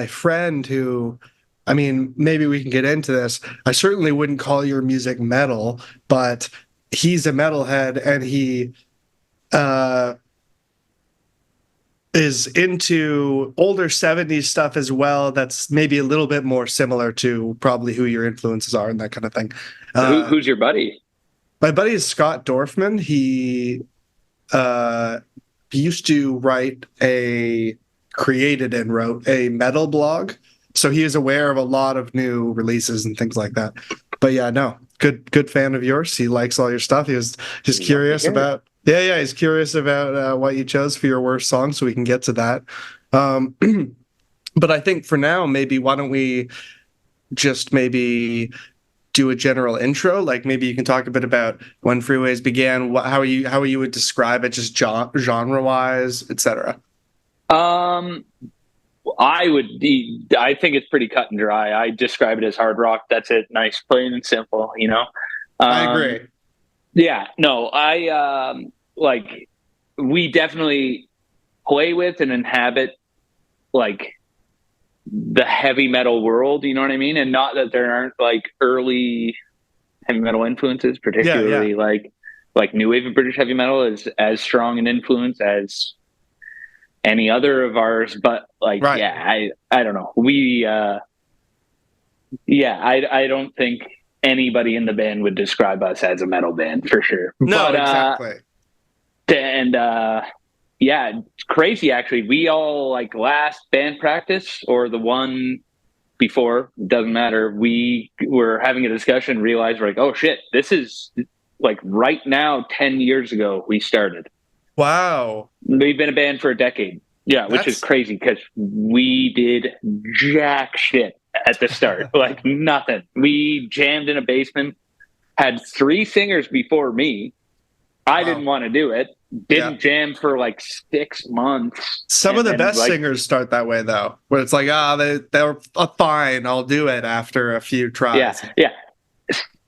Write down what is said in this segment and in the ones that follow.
my friend who, I mean, maybe we can get into this. I certainly wouldn't call your music metal, but he's a metalhead and he uh, is into older 70s stuff as well. That's maybe a little bit more similar to probably who your influences are and that kind of thing. Who's your buddy? My buddy is Scott Dorfman. He used to created and wrote a metal blog. So he is aware of a lot of new releases and things like that. But yeah, no, good fan of yours. He likes all your stuff. He was just curious about, he's curious about what you chose for your worst song, so we can get to that. But I think for now, maybe why don't we just maybe do a general intro? Like maybe you can talk a bit about when Freeways began, how you would describe it, just genre wise, etc. I think it's pretty cut and dry. I describe it as hard rock. That's it. Nice, plain and simple, you know? I agree. Yeah, no, like, we definitely play with and inhabit, like, the heavy metal world, you know what I mean? And not that there aren't, like, early heavy metal influences, particularly, like new wave of British heavy metal is as strong an influence as any other of ours, but like, right. I don't know. I don't think anybody in the band would describe us as a metal band for sure. No, exactly. It's crazy actually. We all, like, last band practice or the one before, doesn't matter. We were having a discussion, realized we're like, oh shit, this is like right now, 10 years ago we started. Wow. We've been a band for a decade. Yeah, which is crazy because we did jack shit at the start. Like nothing. We jammed in a basement, had 3 singers before me. I didn't want to do it. Didn't jam for like 6 months. Some of the best singers start that way though, where it's like, they're fine, I'll do it after a few tries. Yeah.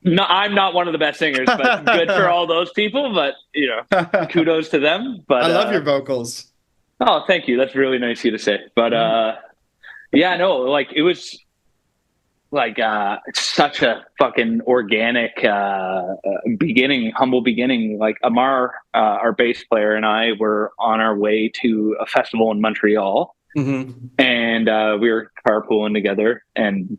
No, I'm not one of the best singers, but good for all those people. But you know, kudos to them. But I love your vocals. Oh, thank you. That's really nice of you to say. But like it was like such a fucking organic beginning, humble beginning. Like Amar, our bass player, and I were on our way to a festival in Montreal, and we were carpooling together and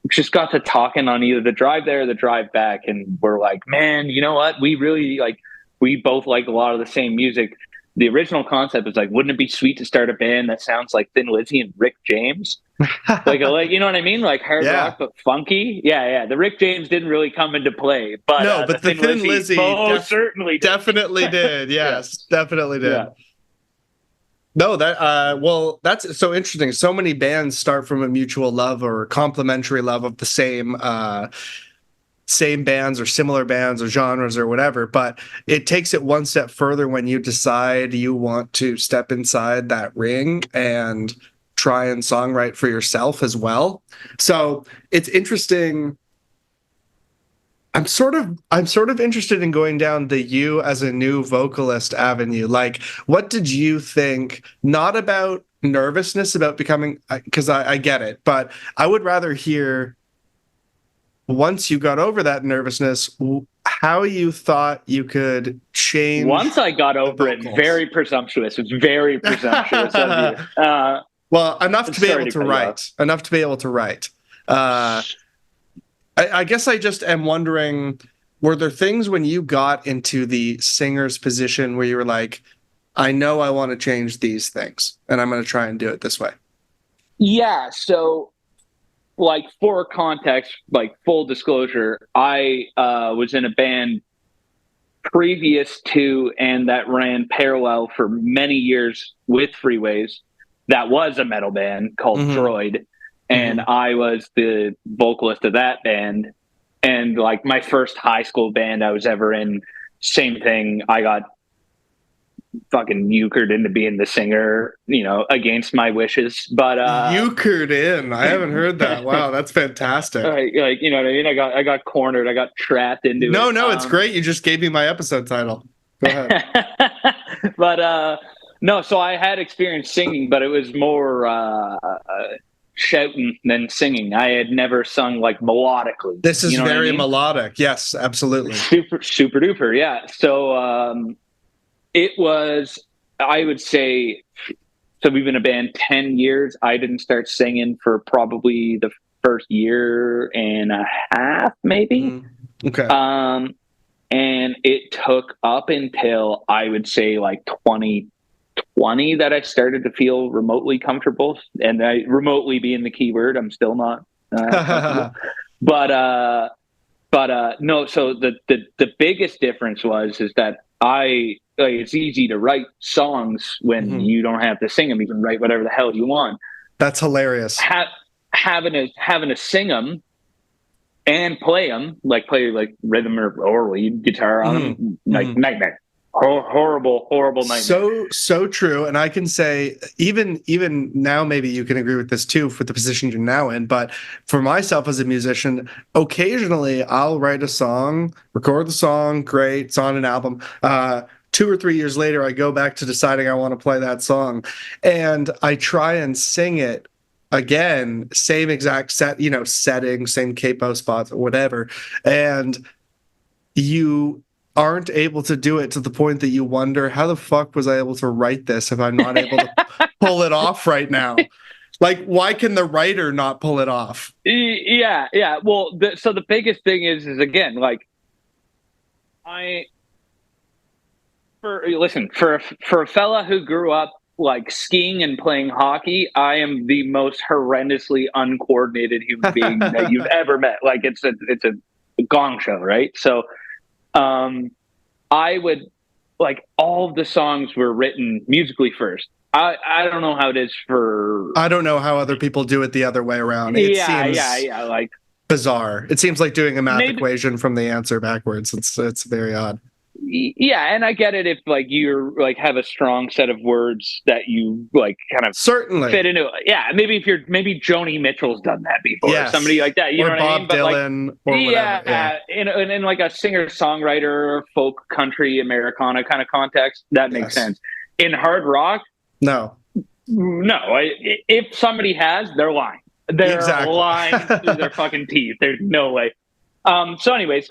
just got to talking on either the drive there or the drive back, and we're like, man, you know what? We really we both like a lot of the same music. The original concept is like, wouldn't it be sweet to start a band that sounds like Thin Lizzy and Rick James? like, you know what I mean? Like hard rock, but funky. Yeah. The Rick James didn't really come into play, but no, but the Thin Lizzy certainly definitely did. Yes, definitely did. Yeah. No, that's so interesting. So many bands start from a mutual love or complementary love of the same bands or similar bands or genres or whatever, but it takes it one step further when you decide you want to step inside that ring and try and songwrite for yourself as well. So it's interesting. I'm sort of interested in going down the you as a new vocalist avenue. Like, what did you think, not about nervousness about becoming, because I get it, but I would rather hear, once you got over that nervousness, how you thought you could change. Once I got over it, very presumptuous. It's very presumptuous of you. Well, enough to be able to write. Enough to be able to write. I guess I just am wondering, were there things when you got into the singer's position where you were like, I know I want to change these things, and I'm going to try and do it this way? Yeah, so, like, for context, like, full disclosure, I was in a band previous to and that ran parallel for many years with Freeways that was a metal band called Droid, and I was the vocalist of that band. And like my first high school band I was ever in, same thing. I got fucking euchred into being the singer, you know, against my wishes. But euchred in, I haven't heard that. Wow, that's fantastic. Like, you know what I mean? I got cornered. I got trapped into it. No, it's great. You just gave me my episode title. Go ahead. But no, so I had experience singing, but it was more shouting than singing. I had never sung like melodically. This is you know very what I mean? melodic. Yes, absolutely. Super duper. Yeah. So it was, I would say, so we've been a band 10 years. I didn't start singing for probably the first year and a half, maybe. Okay. And it took up until I would say like 2020 that I started to feel remotely comfortable. And I, remotely being the key word, I'm still not comfortable. But no, so the biggest difference is that it's easy to write songs when you don't have to sing them. You can write whatever the hell you want. That's hilarious. Having to sing them and play like rhythm or lead guitar on them, like nightmare. Horrible nightmare. So true. And I can say even now, maybe you can agree with this too with the position you're now in, but for myself as a musician, occasionally I'll write a song, record the song, great, it's on an album. 2 or 3 years later, I go back to deciding I want to play that song, and I try and sing it again, same exact setting, same capo spots, whatever, and you aren't able to do it to the point that you wonder, how the fuck was I able to write this if I'm not able to pull it off right now? Like, why can the writer not pull it off? Yeah. Well, so the biggest thing is again, like, for a fella who grew up like skiing and playing hockey, I am the most horrendously uncoordinated human being that you've ever met. Like, it's a gong show, right? So, I would, like, all of the songs were written musically first. I don't know how it is for. I don't know how other people do it the other way around. It seems like bizarre. It seems like doing a math equation from the answer backwards. It's very odd. Yeah, and I get it if like you're like have a strong set of words that you like kind of certainly fit into. Yeah, maybe Joni Mitchell's done that before, or somebody like that. You know what I mean? Bob Dylan, like, or whatever. Yeah, in like a singer-songwriter, folk, country, Americana kind of context, that makes sense. In hard rock, no. If somebody has, they're lying. They're lying through their fucking teeth. There's no way. So anyways,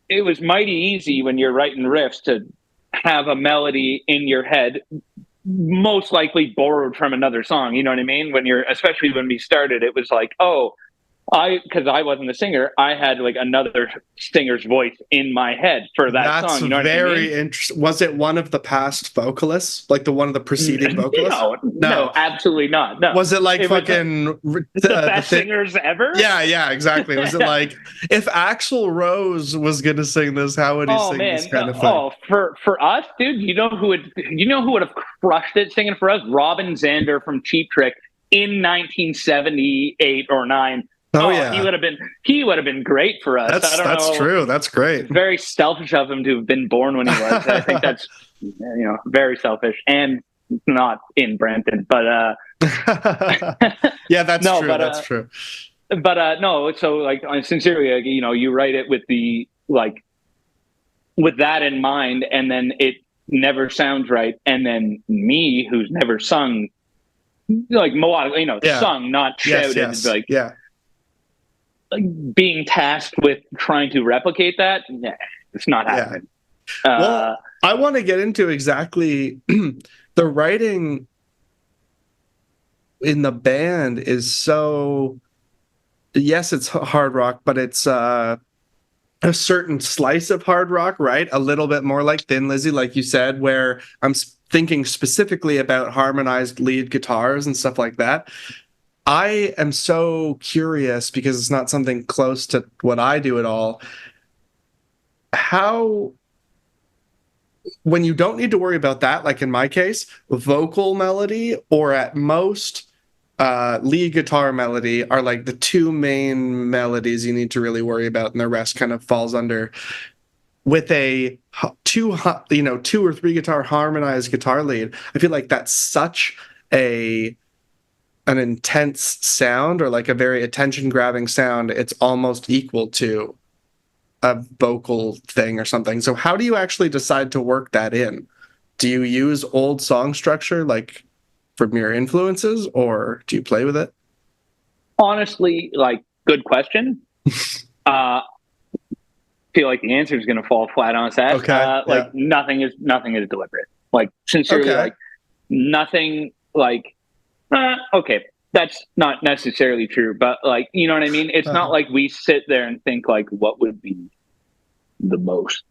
it was mighty easy when you're writing riffs to have a melody in your head, most likely borrowed from another song. You know what I mean? Especially when we started, it was like, because I wasn't a singer, I had like another singer's voice in my head for that song. You know what I mean? Very interesting. Was it one of the past vocalists, like one of the preceding vocalists? No, absolutely not. No. Was it like the best singers ever? Yeah, exactly. Was it like, if Axl Rose was going to sing this, how would he sing this kind of thing? For us, dude, you know who would have crushed it singing for us? Robin Zander from Cheap Trick in 1978 or 9. Yeah, he would have been great for us. That's true. That's great. It's very selfish of him to have been born when he was. I think that's very selfish and not in Brampton. But yeah, that's true. That's true. But no, so like sincerely, you write it with with that in mind, and then it never sounds right, and then me, who's never sung like melodic, sung, not shouted, like being tasked with trying to replicate that, it's not happening. Well, I want to get into exactly the writing in the band is so, yes, it's hard rock, but it's a certain slice of hard rock, right? A little bit more like Thin Lizzy, like you said, where I'm thinking specifically about harmonized lead guitars and stuff like that. I am so curious, because it's not something close to what I do at all. How, when you don't need to worry about that, like in my case, vocal melody or at most lead guitar melody are like the two main melodies you need to really worry about, and the rest kind of falls under. With a two or three guitar harmonized guitar lead, I feel like that's such an intense sound, or like a very attention grabbing sound. It's almost equal to a vocal thing or something. So how do you actually decide to work that in? Do you use old song structure like from your influences, or do you play with it? Honestly, like, good question. Feel like the answer is going to fall flat on its ass. Okay. Like, Yeah. nothing is deliberate. Like, sincerely, Okay. like, nothing, like, okay, that's not necessarily true, but, like, you know what I mean? It's not Uh-huh. like we sit there and think, like, what would be the most,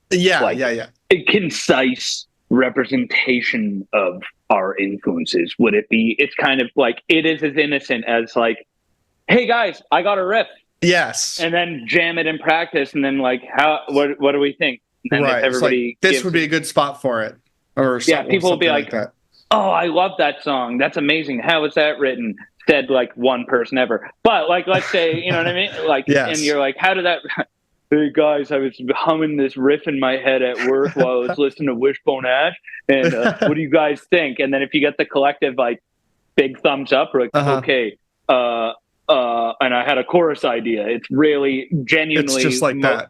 Yeah. like, Yeah. Yeah. a concise representation of our influences. Would it be? It's kind of like, it is as innocent as, like, hey guys, I got a riff, Yes. and then jam it in practice, and then, like, what do we think? And then if Right. It's like everybody this would gives, be a good spot for it, yeah, or people will be something like like, that. oh, I love that song, that's amazing, how was that written? Said, like, one person ever. But, like, let's say, you know what I mean, like, and Yes. you're like, how did that, hey guys, I was humming this riff in my head at work while I was listening to Wishbone Ash, and what do you guys think? And then if you get the collective, like, big thumbs up, or like, Uh-huh. okay, and I had a chorus idea. It's really It's just genuinely, like that.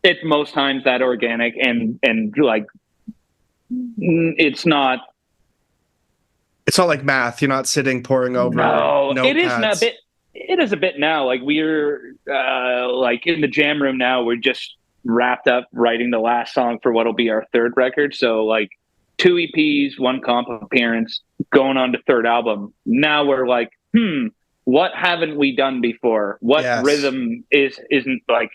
it's most times that organic, and like, it's not. It's not like math. You're not sitting poring over No, it is not a notepads. bit. It is a bit now. Like, we're like, in the jam room now. We're just wrapped up writing the last song for what'll be our third record. So, like, 2 EPs, one comp appearance, going on to third album. Now we're like, what haven't we done before? What Yes. rhythm isn't, like,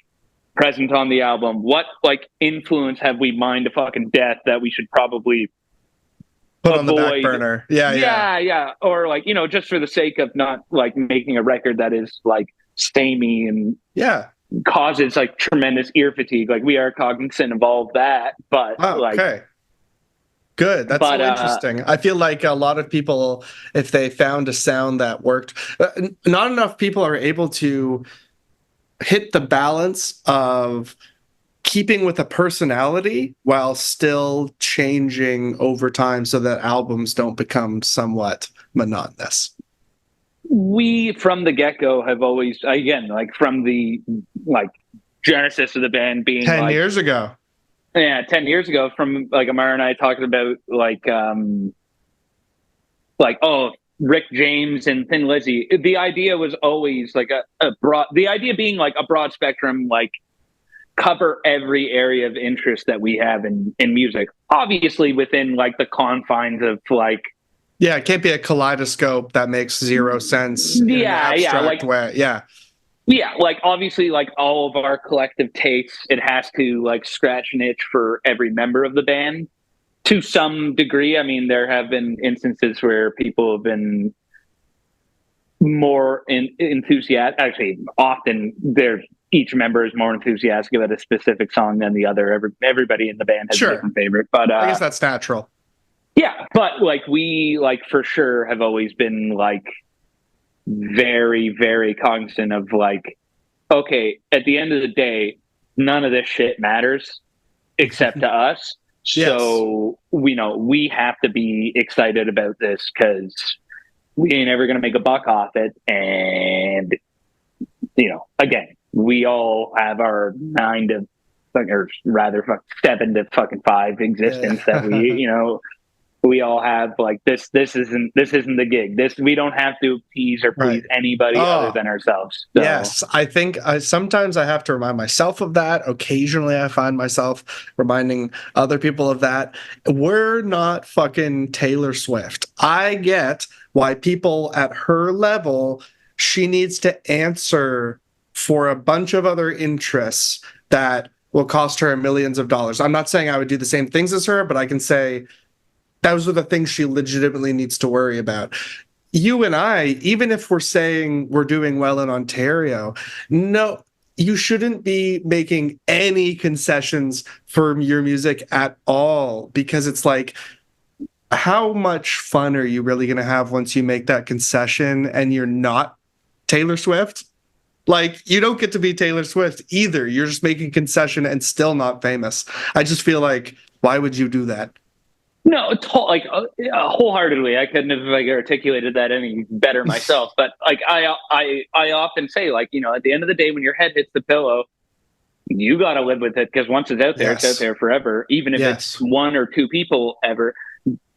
present on the album? What, like, influence have we mined to fucking death that we should probably Put on the back avoid? burner. Yeah. Yeah. Yeah, yeah. Or, like, just for the sake of not, like, making a record that is, like, samey and Yeah. causes, like, tremendous ear fatigue. Like, we are cognizant of all of that, but, Oh, like, okay. Good. That's but so interesting. I feel like a lot of people, if they found a sound that worked, not enough people are able to hit the balance of keeping with a personality while still changing over time so that albums don't become somewhat monotonous. we, from the get-go, have always, again, like, from the, like, genesis of the band being, 10 like, years ago. yeah, 10 years ago, from, like, Amara and I talking about, like, oh, Rick James and Thin Lizzy. The idea was always, like, a broad, the idea being, like, a broad spectrum, like, cover every area of interest that we have in music. Obviously within, like, the confines of, like, Yeah, it can't be a kaleidoscope that makes zero sense in an yeah, abstract like, way. Yeah. yeah, like, obviously, like, all of our collective tastes, it has to, like, scratch an itch for every member of the band to some degree. I mean, there have been instances where people have been more enthusiastic. Actually, often there's, each member is more enthusiastic about a specific song than the other. Everybody in the band has a Sure. different favorite, but I guess that's natural. yeah, but, like, we, like, for sure have always been, like, very, very cognizant of, like, okay, at the end of the day, none of this shit matters except to us. Yes. So we know we have to be excited about this because we ain't ever going to make a buck off it. And, again, we all have our 9 to, or rather 7 to 5 existence that we, Yeah. we all have, like, this isn't the gig. This, we don't have to appease or please Right. anybody other Oh, than ourselves. So yes. I think sometimes I have to remind myself of that. Occasionally, I find myself reminding other people of that. We're not fucking Taylor Swift. I get why people at her level, she needs to answer for a bunch of other interests that will cost her millions of dollars. I'm not saying I would do the same things as her, but I can say those are the things she legitimately needs to worry about. You and I, even if we're saying we're doing well in Ontario, no, you shouldn't be making any concessions for your music at all, because it's like, how much fun are you really going to have once you make that concession and you're not Taylor Swift? Like, you don't get to be Taylor Swift either. You're just making concession and still not famous. I just feel like, why would you do that? no, like, wholeheartedly, I couldn't have, like, articulated that any better myself. But, like, I often say, like, at the end of the day, when your head hits the pillow, you got to live with it, because once it's out there Yes. forever. Even if it's Yes. 1 or 2 people ever,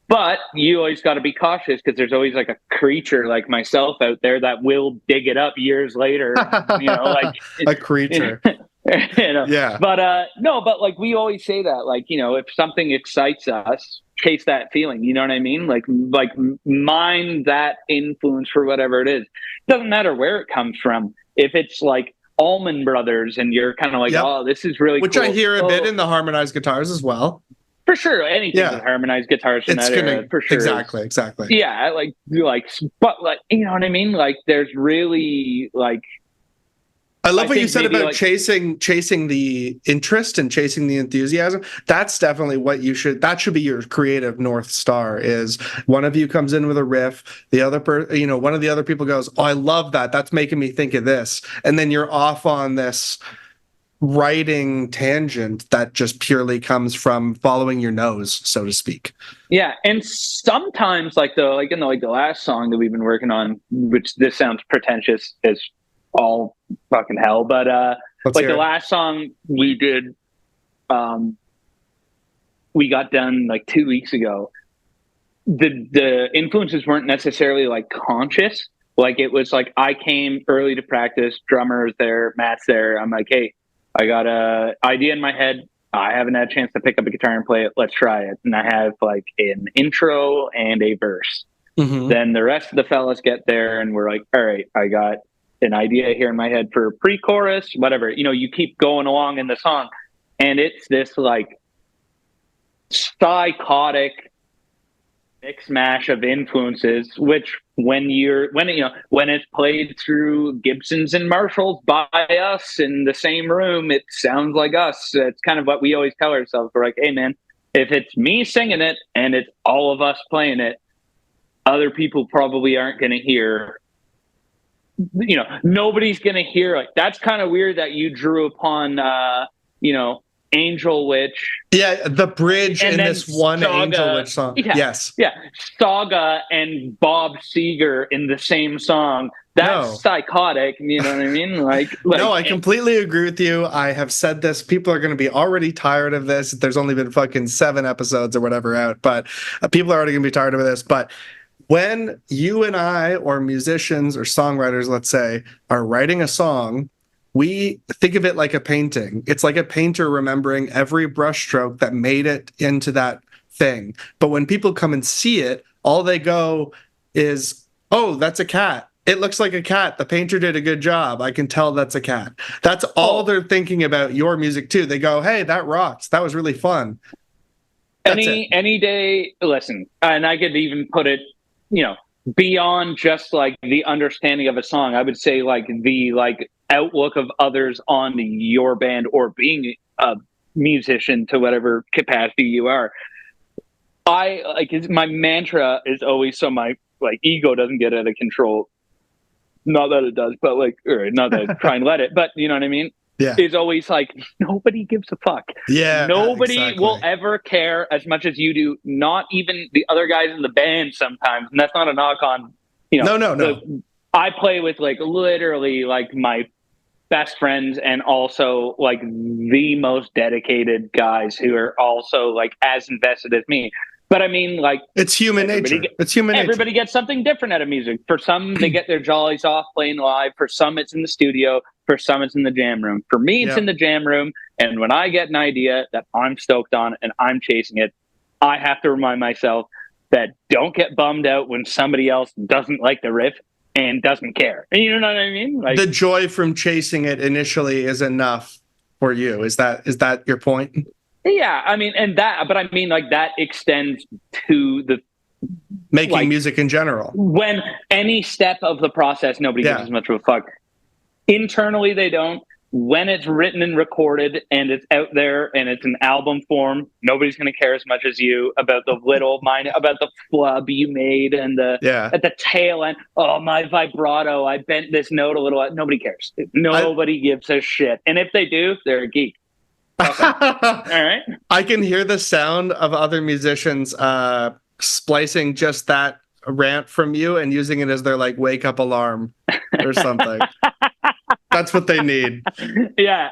But you always got to be cautious because there's always like a creature like myself out there that will dig it up years later. Like A creature. Yeah. But no, but like we always say that, like, if something excites us, chase that feeling. You know what I mean? Like mind that influence for whatever it is. Doesn't matter where it comes from. If it's like Allman Brothers and you're kind of like, oh, this is really Which cool. I hear a bit in the harmonized guitars as well. For sure, anything with harmonized guitars from that era, for sure. Exactly. Yeah, but like, you know what I mean? Like, there's really like. I love what you said about chasing the interest and chasing the enthusiasm. That's definitely what that should be your creative North Star. Is one of you comes in with a riff, the other one of the other people goes, oh, I love that. That's making me think of this. And then you're off on this writing tangent that just purely comes from following your nose, so to speak. Yeah. And sometimes in the last song that we've been working on, which this sounds pretentious as all fucking hell, but the last song we did, we got done like 2 weeks ago. The influences weren't necessarily like conscious. Like, it was like I came early to practice, drummer's there, Matt's there. I'm like, hey, I got a idea in my head. I haven't had a chance to pick up a guitar and play it. Let's try it. And I have like an intro and a verse. Mm-hmm. Then the rest of the fellas get there and we're like, all right, I got an idea here in my head for pre-chorus, whatever. You keep going along in the song, and it's this like psychotic mix mash of influences, which when it's played through Gibsons and Marshalls by us in the same room, it sounds like us. It's kind of what we always tell ourselves. We're like, hey man, if it's me singing it and it's all of us playing it, other people probably aren't going to hear. Nobody's going to hear. Like, that's kind of weird that you drew upon, Angel Witch. Yeah, the bridge in this one Saga, Angel Witch song. Yeah, yes. Yeah, Saga and Bob Seger in the same song. That's psychotic. You know what I mean? Like no, I completely agree with you. I have said this. People are going to be already tired of this. There's only been fucking 7 episodes or whatever out, but people are already going to be tired of this. But when you and I, or musicians or songwriters, let's say, are writing a song, we think of it like a painting. It's like a painter remembering every brushstroke that made it into that thing. But when people come and see it, all they go is, oh, that's a cat. It looks like a cat. The painter did a good job. I can tell that's a cat. That's all they're thinking about your music too. They go, hey, that rocks. That was really fun. Any day, listen, and I could even put it, beyond just like the understanding of a song. I would say like the outlook of others on your band, or being a musician to whatever capacity you are. My mantra is always, so my ego doesn't get out of control. Not that it does, but or not that I try and let it, but you know what I mean? Yeah. Is always like, nobody gives a fuck. Yeah. Nobody will ever care as much as you do. Not even the other guys in the band sometimes. And that's not a knock on, No. I play with literally my best friends, and also the most dedicated guys who are also as invested as me. But I mean, it's human nature. It's human nature. Everybody gets something different out of music. For some, they get their jollies off playing live. For some, it's in the studio. For some, it's in the jam room. For me, it's in the jam room. And when I get an idea that I'm stoked on and I'm chasing it, I have to remind myself that don't get bummed out when somebody else doesn't like the riff and doesn't care. And you know what I mean? The joy from chasing it initially is enough for you. Is that your point? Yeah, I mean, that extends to the making music in general. When any step of the process, nobody gives as much of a fuck. Internally, they don't. When it's written and recorded and it's out there and it's an album form, nobody's going to care as much as you about the about the flub you made and at the tail end. Oh, my vibrato! I bent this note a little. Nobody cares. Nobody gives a shit. And if they do, they're a geek. Okay. All right. I can hear the sound of other musicians splicing just that rant from you and using it as their wake up alarm or something. That's what they need. Yeah.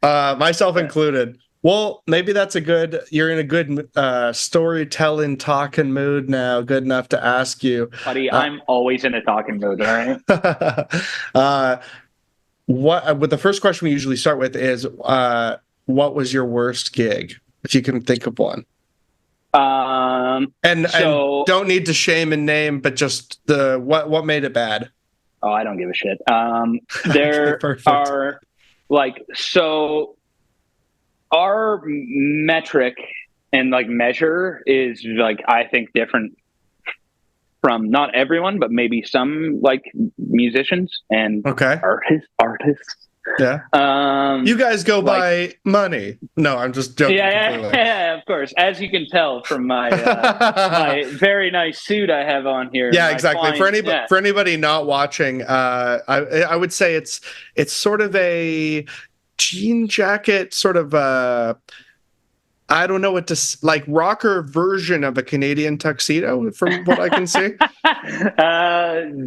Myself included. Well, maybe that's you're in a good storytelling, talking mood now, good enough to ask you. Buddy, I'm always in a talking mood, all right? But the first question we usually start with is, what was your worst gig, if you can think of one? And don't need to shame and name, but just what made it bad. Oh, I don't give a shit. There are our metric and measure is I think different from not everyone, but maybe some musicians and artists. Yeah. You guys go by money. No, I'm just joking. Yeah, of course. As you can tell from my my very nice suit I have on here. Yeah, exactly. For anybody not watching, I would say it's sort of a jean jacket, sort of I don't know what to rocker version of a Canadian tuxedo, from what I can see.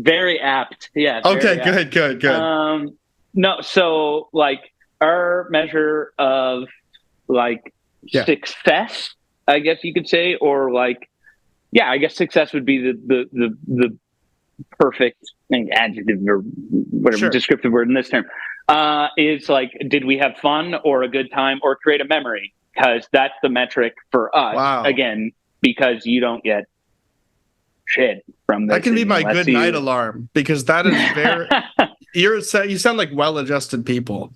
Very apt. Yeah. Okay. Good. No, so our measure of success, I guess you could say, or I guess success would be the perfect adjective or whatever descriptive word in this term. Is did we have fun or a good time or create a memory? Because that's the metric for us. Wow. Again, because you don't get shit from this. That can be my good night alarm, because that is very. You sound like well-adjusted people.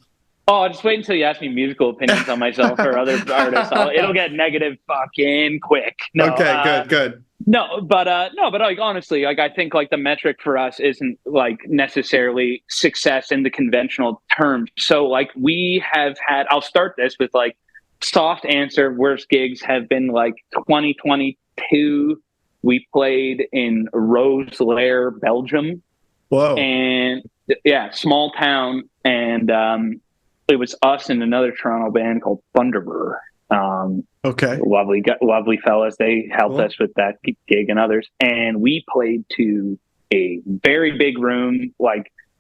Oh, just wait until you ask me musical opinions on myself or other artists. It'll get negative fucking quick. No, okay, good. No, but honestly, I think the metric for us isn't necessarily success in the conventional terms. So we have had. I'll start this with soft answer. Worst gigs have been 2022. We played in Roeselare, Belgium. Whoa. And yeah, small town, and it was us and another Toronto band called Thunderbird. Okay. Lovely fellas. They helped us with that gig and others. And we played to a very big room,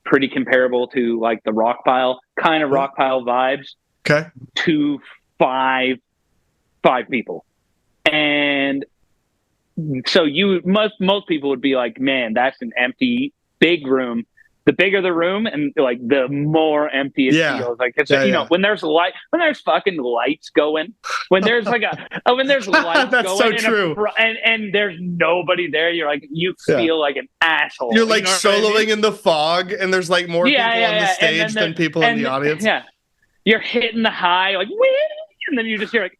pretty comparable to the Rock Pile, kind of Rock Pile vibes. Okay. To five people. And so most people would be like, man, that's an empty big room. The bigger the room, and the more empty it feels. When there's fucking lights going, when there's lights that's going, so true. And there's nobody there, you feel like an asshole. You're soloing in the fog, and there's more people on the stage than people in the audience. Yeah, you're hitting the high, and then you just hear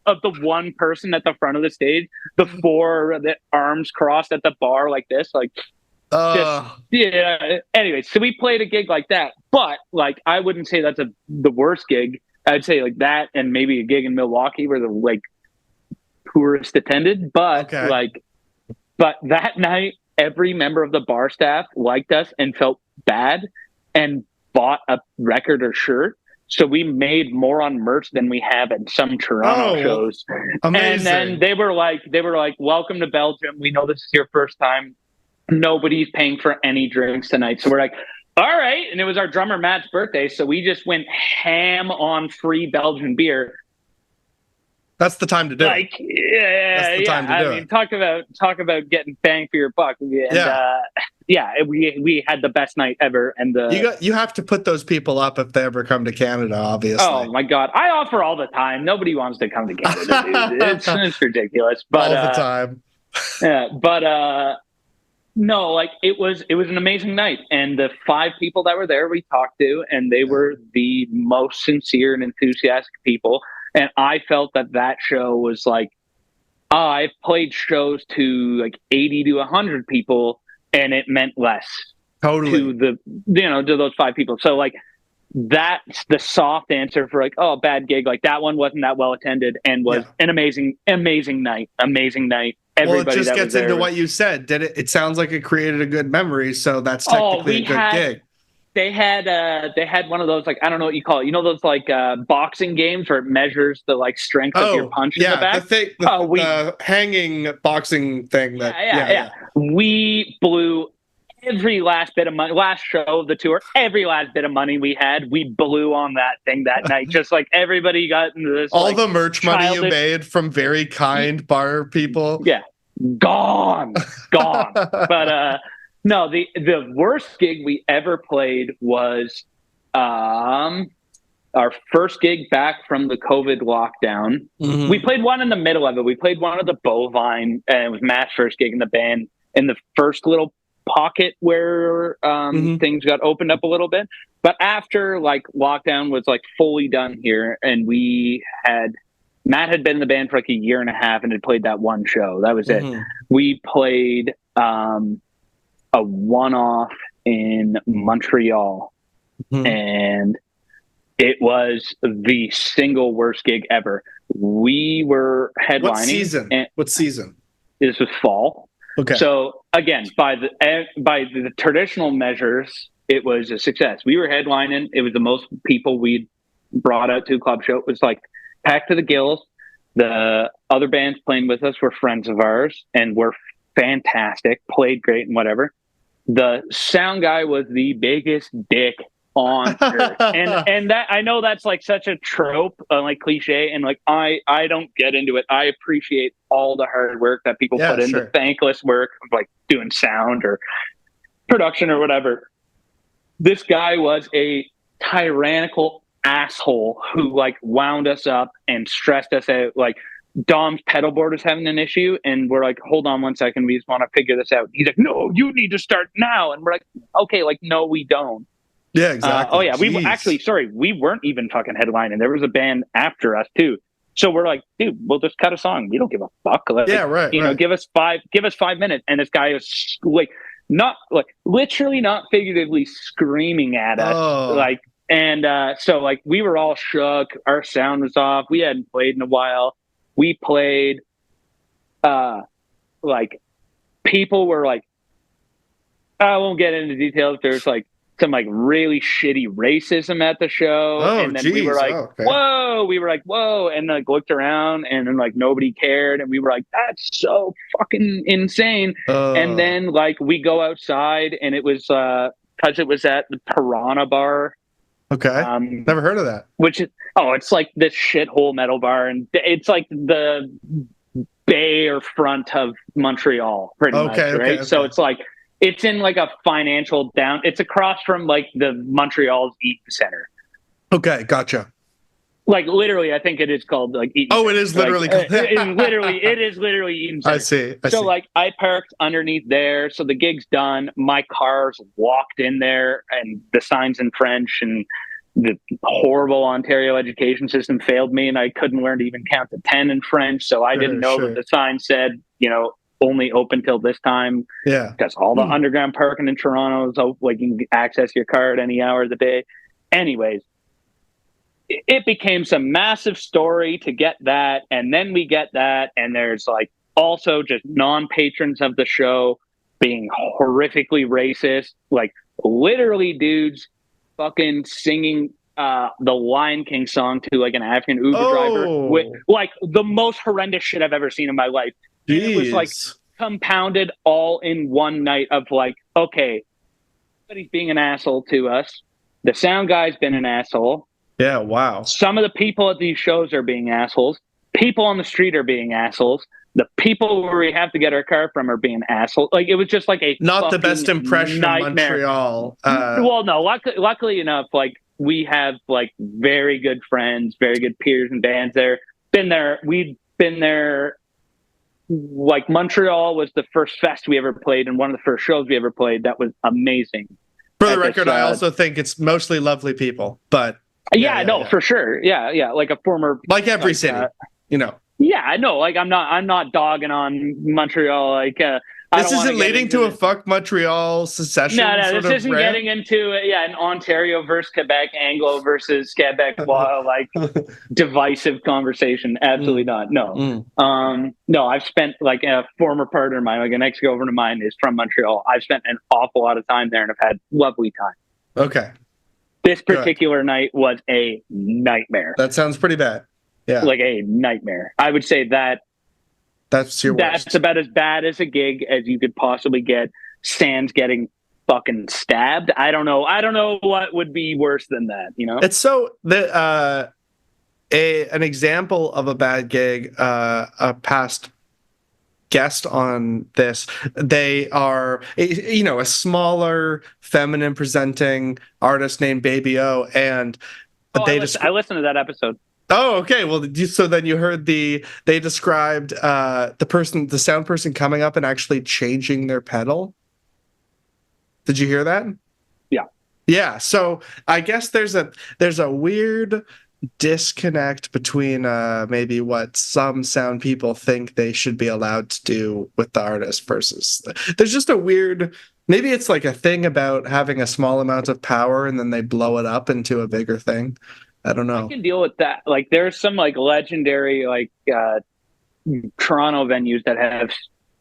of the one person at the front of the stage, the four the arms crossed at the bar like this, Anyway, so we played a gig like that, but I wouldn't say that's the worst gig. I'd say that, and maybe a gig in Milwaukee where the poorest attended. But but that night, every member of the bar staff liked us and felt bad and bought a record or shirt. So we made more on merch than we have at some Toronto shows. Amazing. And then they were like, welcome to Belgium. We know this is your first time. Nobody's paying for any drinks tonight. So we're like, all right. And it was our drummer Matt's birthday. So we just went ham on free Belgian beer. That's the time to do it. That's the time to do it. Talk about getting bang for your buck. And, we had the best night ever. And you have to put those people up if they ever come to Canada, obviously. Oh my God. I offer all the time. Nobody wants to come to Canada, dude. It's ridiculous. But all the time. Yeah. But no, it was an amazing night. And the 5 people that were there we talked to, and they were the most sincere and enthusiastic people. And I felt that show was I've played shows to 80 to 100 people, and it meant less. Totally. To to those 5 people. So that's the soft answer for bad gig. That one wasn't that well attended and was an amazing night. Amazing night. Everybody it just gets into what you said. It sounds like it created a good memory, so that's technically a good gig. They had one of those I don't know what you call it. Those boxing games where it measures the strength of your punch in the back. The hanging boxing thing. We blew every last bit of money, last show of the tour, every last bit of money we had, we blew on that thing that night. Just like everybody got into this, All like, the merch money you childish, made from very kind bar people. yeah, gone. But no, the worst gig we ever played was our first gig back from the COVID lockdown. Mhm. We played one in the middle of it. We played one of the Bovine, and it was Matt's first gig in the band, in the first little pocket where things got opened up a little bit. But after like lockdown was like fully done here, and Matt had been in the band for like a year and a half and had played that one show. That was it. We played a one-off in Montreal, and it was the single worst gig ever. We were headlining. What season? This was fall. Okay. So again, by the traditional measures, it was a success. We were headlining. It was the most people we'd brought out to a club show. It was like packed to the gills. The other bands playing with us were friends of ours and were fantastic, played great and whatever. The sound guy was the biggest dick on earth. And that, I know that's like such a trope, like cliche, and like I don't get into it. I appreciate all the hard work that people put in, the thankless work of like doing sound or production or whatever. This guy was a tyrannical asshole who like wound us up and stressed us out. Like, Dom's pedal board was having an issue, and we're like, hold on one second, we just want to figure this out. He's like, no, you need to start now. And we're like, okay, like, no, we don't. Yeah, exactly. Oh yeah, we weren't even fucking headlining. There was a band after us too. So we're like, dude, we'll just cut a song. We don't give a fuck. Like, yeah, right. You know, give us 5 minutes. And this guy is like, not like literally, not figuratively, screaming at us. Like, and so like we were all shook. Our sound was off. We hadn't played in a while. We played, like, people were like, I won't get into details. There's like some like really shitty racism at the show. And then we were like, whoa, and like looked around, and then like nobody cared. And we were like, that's so fucking insane. And then like we go outside, and it was, cause it was at the Piranha Bar. Okay. Never heard of that. Which is, it's like this shithole metal bar, and it's like the bay or front of Montreal, pretty much, right? Okay. So it's like, it's in like a financial down. It's across from like the Montreal's Eaton Center. Okay, gotcha. Like literally, I think it is called like Eaton. Oh, it is literally. Like, it is literally Eaton Center. I see. So like, I parked underneath there. So the gig's done. My car's walked in there, and the sign's in French, and the horrible Ontario education system failed me, and I couldn't learn to even count to 10 in French. So I didn't know that the sign said, you know, only open till this time. Yeah. Because all the underground parking in Toronto is like, you can access your car at any hour of the day. Anyways, it became some massive story to get that. And then we get that. And there's like also just non-patrons of the show being horrifically racist. Like literally dudes fucking singing the Lion King song to like an African Uber driver with like the most horrendous shit I've ever seen in my life. And it was like compounded all in one night of like, okay, somebody's being an asshole to us. The sound guy's been an asshole. Yeah, wow. Some of the people at these shows are being assholes. People on the street are being assholes. The people where we have to get our car from are being assholes. Like, it was just like a not the best impression nightmare. of Montreal. Well, no, luckily enough, like we have like very good friends, very good peers and bands there. We've been there. Like, Montreal was the first fest we ever played, and one of the first shows we ever played. That was amazing. For the record, I also think it's mostly lovely people, but for sure. Yeah. Like a former, like every city, you know. Yeah, I know. Like, I'm not dogging on Montreal. Like, this isn't leading to a fuck Montreal secession. No, this isn't getting into an Ontario versus Quebec, Anglo versus Quebecois like divisive conversation. Absolutely not. No. No, I've spent like a former partner of mine, like an ex-girlfriend of mine, is from Montreal. I've spent an awful lot of time there, and I've had lovely time. Okay. This particular night was a nightmare. That sounds pretty bad. Yeah. Like a nightmare. I would say that's your worst. That's about as bad as a gig as you could possibly get. Sans getting fucking stabbed. I don't know what would be worse than that, you know? It's so that an example of a bad gig, a past guest on this, they are, you know, a smaller, feminine presenting artist named Baby O, and I listened to that episode. Oh, okay. Well, so then you heard they described the sound person coming up and actually changing their pedal. Did you hear that? Yeah. Yeah. So I guess there's a weird disconnect between maybe what some sound people think they should be allowed to do with the artist versus there's just a weird, maybe it's like a thing about having a small amount of power and then they blow it up into a bigger thing. I don't know. I can deal with that. Like there's some like legendary like Toronto venues that have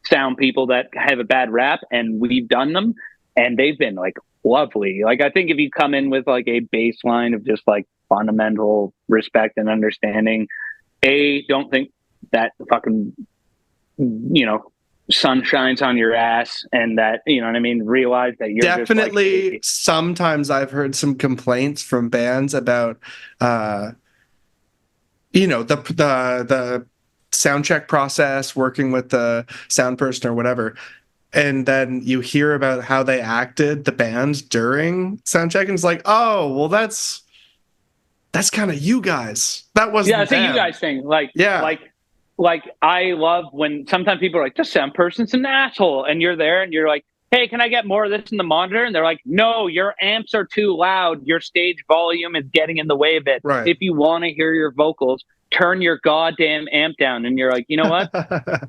sound people that have a bad rap, and we've done them and they've been like lovely. Like I think if you come in with like a baseline of just like fundamental respect and understanding, don't think that fucking, you know, sun shines on your ass, and that, you know what I mean, realize that you're definitely just like, sometimes I've heard some complaints from bands about you know, the sound check process, working with the sound person or whatever, and then you hear about how they acted, the band, during sound check, and it's like, oh well, that's kind of you guys, that wasn't yeah, it's a you guys thing. Like, yeah, like I love when sometimes people are like, the sound person's an asshole, and you're there and you're like, hey, can I get more of this in the monitor? And they're like, no, your amps are too loud. Your stage volume is getting in the way of it. Right. If you want to hear your vocals, turn your goddamn amp down. And you're like, you know what?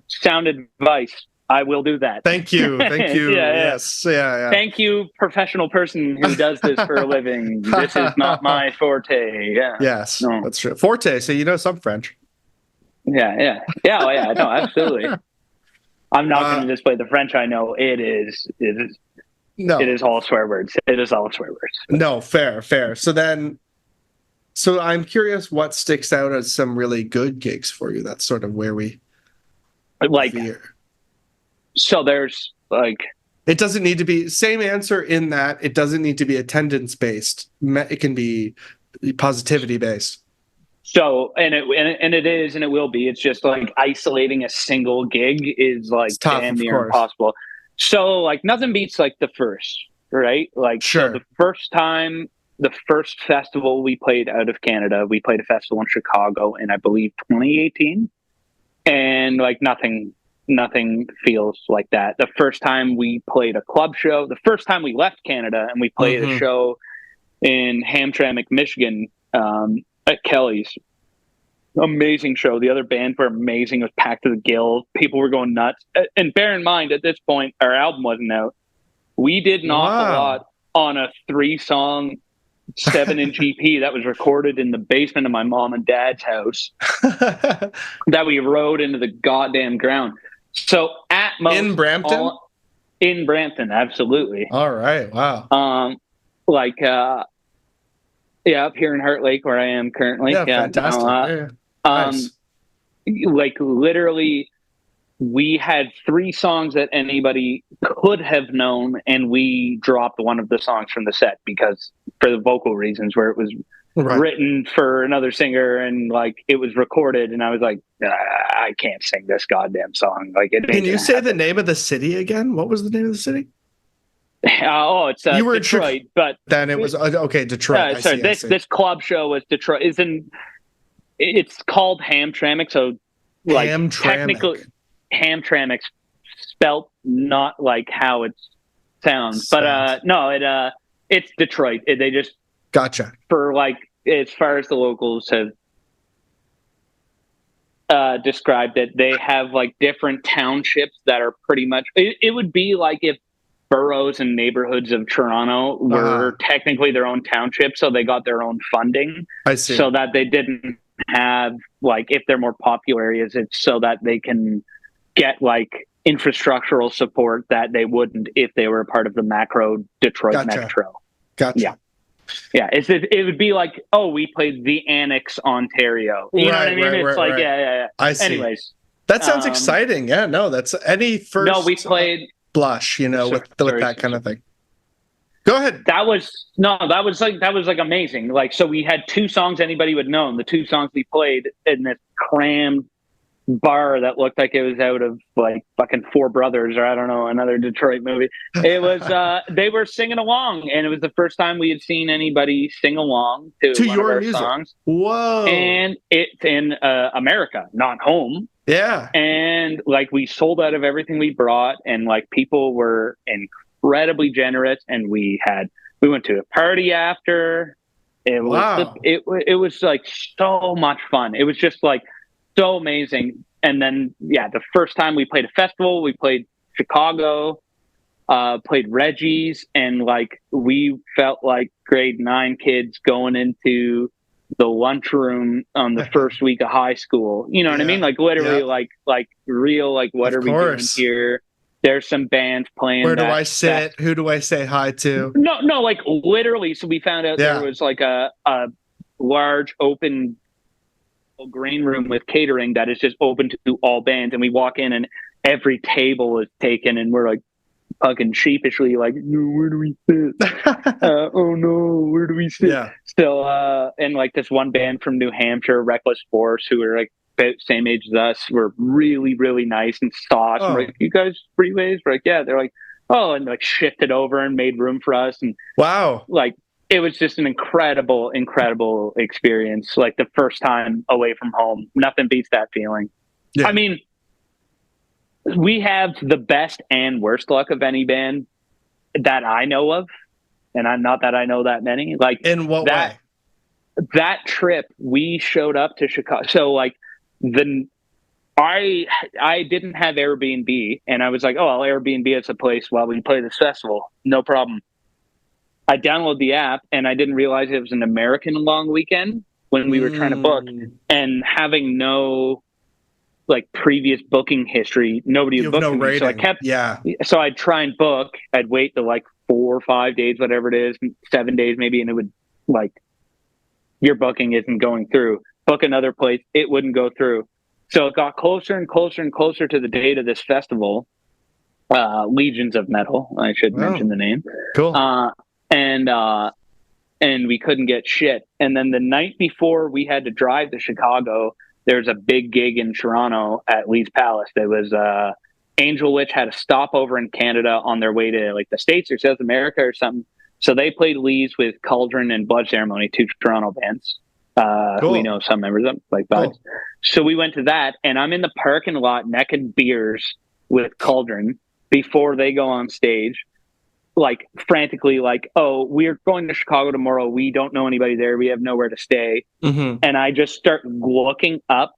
Sound advice. I will do that. Thank you. Thank you. Yes. Yeah. Thank you, professional person who does this for a living. This is not my forte. Yeah. Yes, no. That's true. Forte. So you know some French. Yeah. Oh, yeah. No, absolutely. I'm not going to display the French I know. It is all swear words. It is all swear words. No, fair. So I'm curious what sticks out as some really good gigs for you. That's sort of where we like veer. So there's like, it doesn't need to be same answer in that it doesn't need to be attendance based. It can be positivity based. So, and it is, and it will be. It's just like isolating a single gig is like damn near impossible. So like nothing beats like the first, right? Like sure. So the first festival we played out of Canada, we played a festival in Chicago in, I believe, 2018. And like nothing feels like that. The first time we played a club show, the first time we left Canada and we played a show in Hamtramck, Michigan, at Kelly's. Amazing show. The other bands were amazing. It was packed to the gills. People were going nuts. And bear in mind, at this point, our album wasn't out. We did an awful lot on a 3-song, 7-inch EP that was recorded in the basement of my mom and dad's house that we rode into the goddamn ground. So at most... In Brampton? In Brampton, absolutely. All right. Wow. Yeah, up here in Heart Lake, where I am currently. Yeah, fantastic. Nice. Like literally, we had 3 songs that anybody could have known, and we dropped one of the songs from the set because for the vocal reasons, where it was written for another singer and like it was recorded, and I was like, I can't sing this goddamn song. Like, can you say the name of the city again? What was the name of the city? It's you were Detroit, but then it was okay. Detroit. This club show was Detroit. It's called Hamtramck. So like technically, Hamtramck spelt not like how it sounds, but it's Detroit. They just gotcha for like as far as the locals have described it. They have like different townships that are pretty much. It would be like if boroughs and neighborhoods of Toronto were technically their own township, so they got their own funding. I see. So that they didn't have like, if they're more popular areas, it's so that they can get like infrastructural support that they wouldn't if they were a part of the macro Detroit metro. Gotcha. Yeah. It would be like, we played the Annex, Ontario. You know what I mean? It's like, yeah. I see. Anyways, that sounds exciting. Yeah, no, that's any first. No, we played. Blush, with that kind of thing. Go ahead. That was like amazing. Like, so we had 2 songs anybody would know. The 2 songs we played in this crammed bar that looked like it was out of like fucking Four Brothers, or I don't know, another Detroit movie. It was they were singing along, and it was the first time we had seen anybody sing along to To one of your our music. songs. Whoa. And it's in America, not home. Yeah. And like, we sold out of everything we brought, and like, people were incredibly generous, and we went to a party after. It was it was like so much fun. It was just like so amazing. And then, yeah, the first time we played a festival, we played Chicago, played Reggie's, and like, we felt like grade 9 kids going into the lunchroom on the first week of high school. You know what I mean? Like, literally, like real, like, what are we doing here? There's some bands playing. Where do I sit? Who do I say hi to? No, like, literally. So we found out there was like a large open green room with catering that is just open to all bands, and we walk in and every table is taken, and we're like fucking sheepishly like, where do we sit? Oh no, where do we sit? Yeah. So and like, this one band from New Hampshire, Reckless Force, who were like about the same age as us, were really, really nice and saw us. We're like, you guys Freeways? We're like, yeah. They're like, oh, and like shifted over and made room for us. And wow, like, it was just an incredible experience. Like, the first time away from home, nothing beats that feeling. Yeah. I mean, we have the best and worst luck of any band that I know of, and I'm not that I know that many. Like, in what way? That trip, we showed up to Chicago. So like, I didn't have Airbnb, and I was like, oh, I'll Airbnb us a place while we play this festival. No problem. I downloaded the app, and I didn't realize it was an American long weekend when we were trying to book, and having no like previous booking history, nobody had booked me. So I kept, so I'd try and book. I'd wait the like 4 or 5 days, whatever it is, 7 days maybe, and it would like, your booking isn't going through. Book another place, it wouldn't go through. So it got closer and closer and closer to the date of this festival, Legions of Metal. I should mention the name. Cool. And we couldn't get shit. And then the night before we had to drive to Chicago, there's a big gig in Toronto at Lee's Palace. There was Angel Witch had a stopover in Canada on their way to like the States or South America or something. So they played Lee's with Cauldron and Blood Ceremony, 2 Toronto bands. Cool. We know some members of them, like Buds. Cool. So we went to that, and I'm in the parking lot necking beers with Cauldron before they go on stage, like frantically like, oh, we're going to Chicago tomorrow. We don't know anybody there. We have nowhere to stay. Mm-hmm. And I just start looking up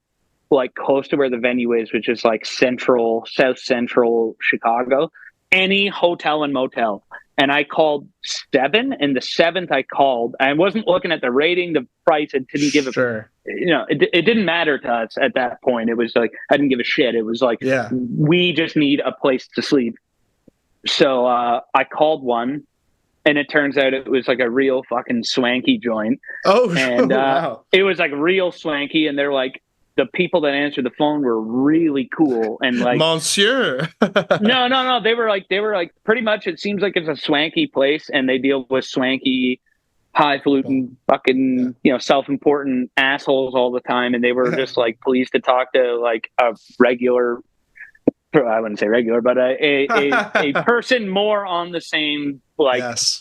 like close to where the venue is, which is like south central Chicago, any hotel and motel. And I called 7, and the 7th I called. I wasn't looking at the rating, the price. It didn't give a, it didn't matter to us at that point. It was like, I didn't give a shit. It was like, we just need a place to sleep. So I called one, and it turns out it was like a real fucking swanky joint. Oh, and wow. It was like real swanky, and they're like, the people that answered the phone were really cool, and like, Monsieur. no, they were like pretty much, it seems like it's a swanky place, and they deal with swanky, highfalutin, fucking, self-important assholes all the time, and they were just like pleased to talk to like a regular, I wouldn't say regular, but a person more on the same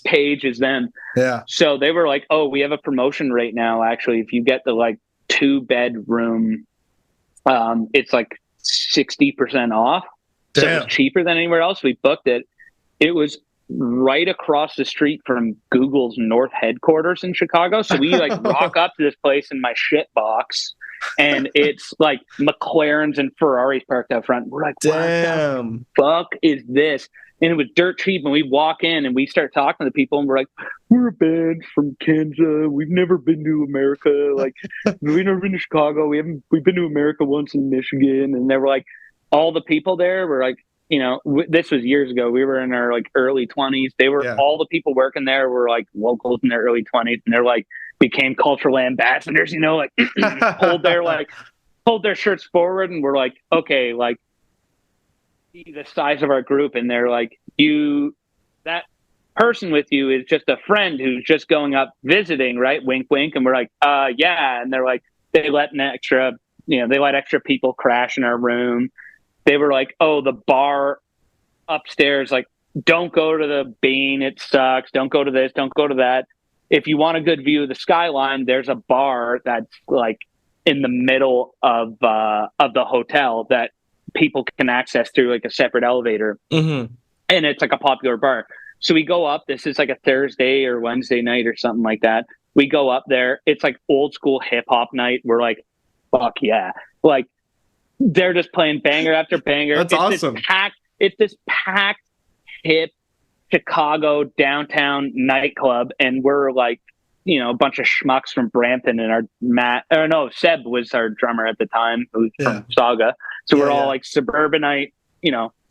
page as them. Yeah. So they were like, oh, we have a promotion right now. Actually, if you get the like 2-bedroom, it's like 60% off. Damn. So it was cheaper than anywhere else. We booked it. It was right across the street from Google's North headquarters in Chicago. So we like rock up to this place in my shit box, and it's like McLarens and Ferraris parked out front. We're like, damn, what the fuck is this? And it was dirt cheap. And we walk in and we start talking to people, and we're like, we're a band from Kansas. We've never been to America. Like, we've never been to Chicago. We've been to America once in Michigan. And they were like, all the people there were like, this was years ago. We were in our like early 20s. They were all the people working there were like locals in their early 20s, and they're like became cultural ambassadors. Like pulled their shirts forward, and we're like, okay, like the size of our group, and they're like, person with you is just a friend who's just going up visiting, right? Wink, wink. And we're like, yeah. And they're like, they let extra people crash in our room. They were like, oh, the bar upstairs, like, don't go to the Bean, it sucks. Don't go to this, don't go to that. If you want a good view of the skyline, there's a bar that's like in the middle of the hotel that people can access through like a separate elevator. Mm-hmm. And it's like a popular bar. So we go up, this is like a Thursday or Wednesday night or something like that. We go up there, it's like old school hip hop night. We're like, fuck yeah. Like, they're just playing banger after banger. That's awesome. It's this packed, hip Chicago downtown nightclub, and we're like, a bunch of schmucks from Brampton, and Seb was our drummer at the time, who's from Saga. So we're all like suburbanite,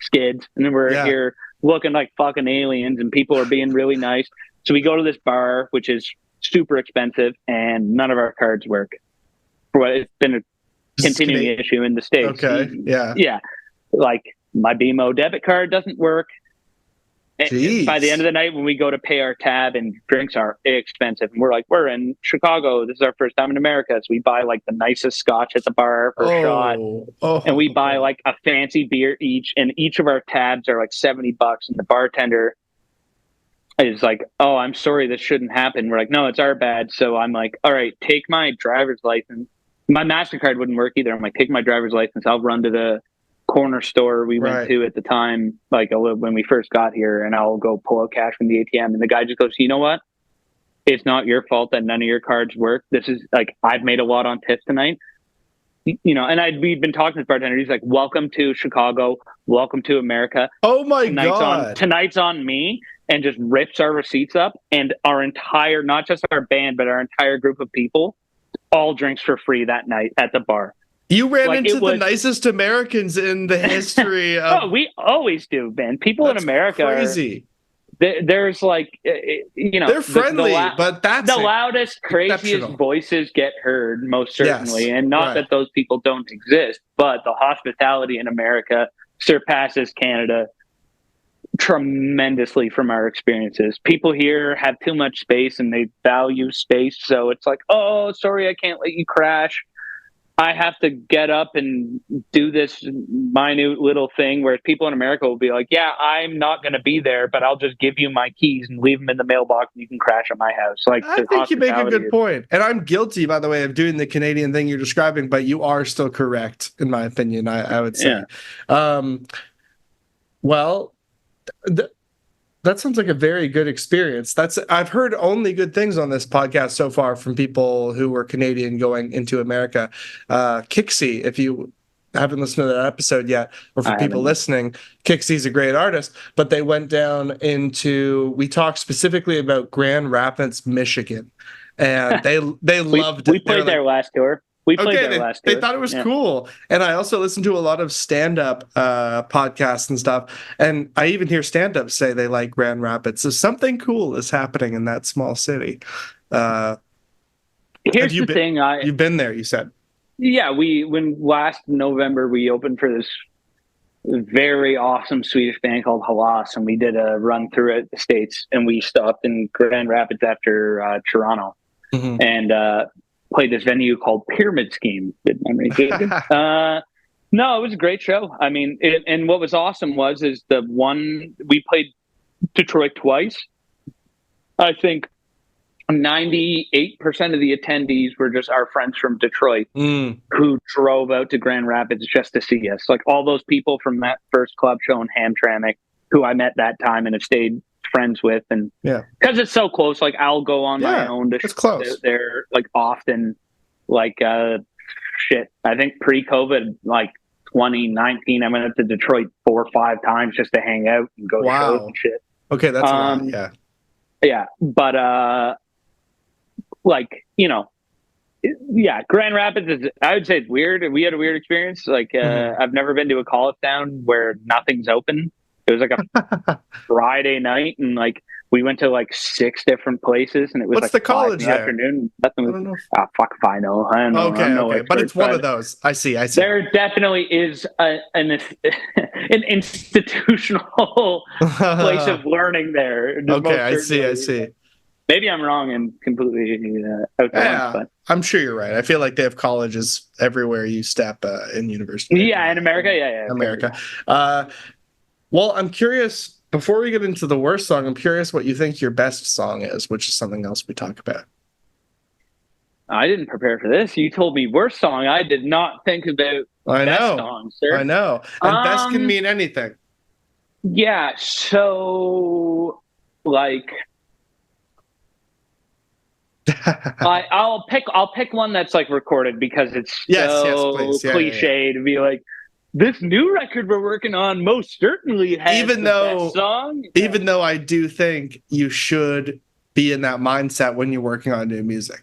skids, and then we're here looking like fucking aliens, and people are being really nice. So we go to this bar, which is super expensive, and none of our cards work. It's been a continuing issue in the States. Okay. Yeah. Like, my BMO debit card doesn't work. Jeez. By the end of the night, when we go to pay our tab, and drinks are expensive, and we're like, we're in Chicago. This is our first time in America. So we buy like the nicest scotch at the bar for a shot. And we buy like a fancy beer each. And each of our tabs are like $70. And the bartender is like, oh, I'm sorry, this shouldn't happen. We're like, no, it's our bad. So I'm like, all right, take my driver's license. My MasterCard wouldn't work either. I'm like, take my driver's license. I'll run to the corner store we went to at the time, like when we first got here, and I'll go pull out cash from the ATM. And the guy just goes, you know what? It's not your fault that none of your cards work. This is like, I've made a lot on tips tonight. And we'd been talking to the bartender. He's like, welcome to Chicago. Welcome to America. Oh my God. Tonight's on me. And just rips our receipts up, and our entire, not just our band, but our entire group of people, all drinks for free that night at the bar. You ran into the nicest Americans in the history of... Oh, we always do, man. People in America crazy. There's like, they're friendly, but that's the loudest, craziest voices get heard, most certainly. Yes, and not that those people don't exist, but the hospitality in America surpasses Canada tremendously from our experiences. People here have too much space, and they value space. So it's like, oh, sorry, I can't let you crash. I have to get up and do this minute little thing, where people in America will be like, yeah, I'm not going to be there, but I'll just give you my keys and leave them in the mailbox, and you can crash at my house. Like, I think you make a good point. And I'm guilty, by the way, of doing the Canadian thing you're describing, but you are still correct, in my opinion, I would say. Yeah. That sounds like a very good experience. I've heard only good things on this podcast so far from people who were Canadian going into America. Kixie, if you haven't listened to that episode yet, or for people listening, Kixie's a great artist, but they went down we talked specifically about Grand Rapids, Michigan, and they loved it. We played their last tour. We played their last tour. They thought it was cool. And I also listened to a lot of stand-up podcasts and stuff. And I even hear stand-ups say they like Grand Rapids. So something cool is happening in that small city. Here's the thing. You've been there, you said. Yeah, when last November we opened for this very awesome Swedish band called Halas, and we did a run through it, the States, and we stopped in Grand Rapids after Toronto. Mm-hmm. And played this venue called Pyramid Scheme. No, it was a great show. I mean, and what was awesome is we played Detroit twice. I think 98% of the attendees were just our friends from Detroit who drove out to Grand Rapids just to see us. Like, all those people from that first club show in Hamtramck, who I met that time and have stayed friends with, and because it's so close, like, I'll go on my own to close. They're like often, like, I think pre-COVID, like 2019, I went up to Detroit 4 or 5 times just to hang out and go to shows and shit. Okay, that's a lot. Yeah, but Grand Rapids is, I would say, it's weird. We had a weird experience. Like, I've never been to a college town where nothing's open. It was like a Friday night, and like we went to like 6 different places, and it was What's like the 5 in college the there? afternoon. Nothing I was, don't know. fuck if I know. I don't know. I'm no Okay. But expert, it's one of those. I see. there definitely is an institutional place of learning there. Okay, Most I certainly. see. Maybe I'm wrong and completely out to lunch, Yeah, but I'm sure you're right. I feel like they have colleges everywhere you step in university. yeah, in America, yeah, America. Well, I'm curious, before we get into the worst song, I'm curious what you think your best song is, which is something else we talk about. I didn't prepare for this. You told me worst song. I did not think about I best know. song, sir. I know. And best can mean anything. Yeah, so like I'll pick one that's like recorded because it's so please. Yeah, cliche to be like, this new record we're working on most certainly has the best song. Even though I do think you should be in that mindset when you're working on new music.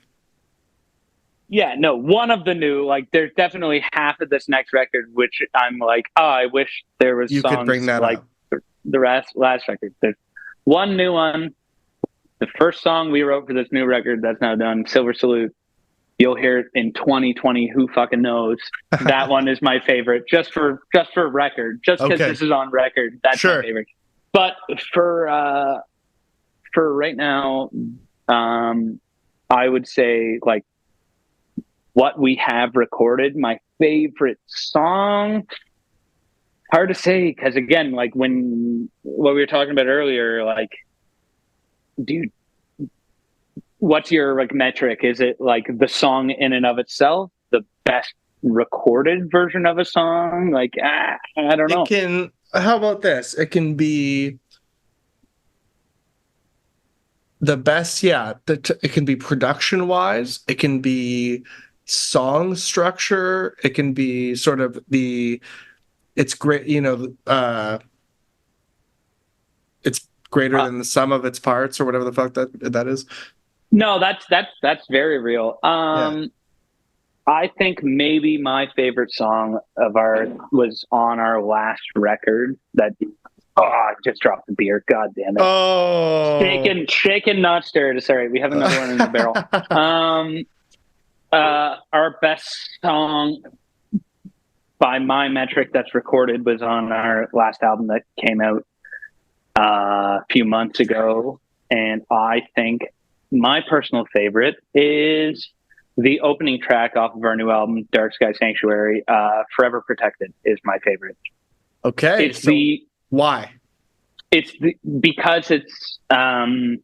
Yeah, no, one of the new, like, there's definitely half of this next record which I'm like, oh, I wish there was you songs could bring that like up. the last record. There's one new one. The first song we wrote for this new record that's now done, Silver Salute. You'll hear it in 2020. Who fucking knows? That one is my favorite, just for record, just because this is on record. That's my favorite. But for right now, I would say like what we have recorded. My favorite song. Hard to say because again, like what we were talking about earlier, like, dude, what's your like metric? Is it like the song in and of itself, the best recorded version of a song? Like, I don't know. How about this? It can be the best. Yeah. It can be production wise. It can be song structure. It can be sort of it's great. It's greater than the sum of its parts or whatever the fuck that is. No, that's very real. I think maybe my favorite song of ours was on our last record. I just dropped the beer. God damn it! Oh, shaken, not stirred. Sorry, we have another one in the barrel. Our best song by my metric that's recorded was on our last album that came out a few months ago, and I think my personal favorite is the opening track off of our new album, Dark Sky Sanctuary. Forever Protected is my favorite. Okay. Why? Because it's the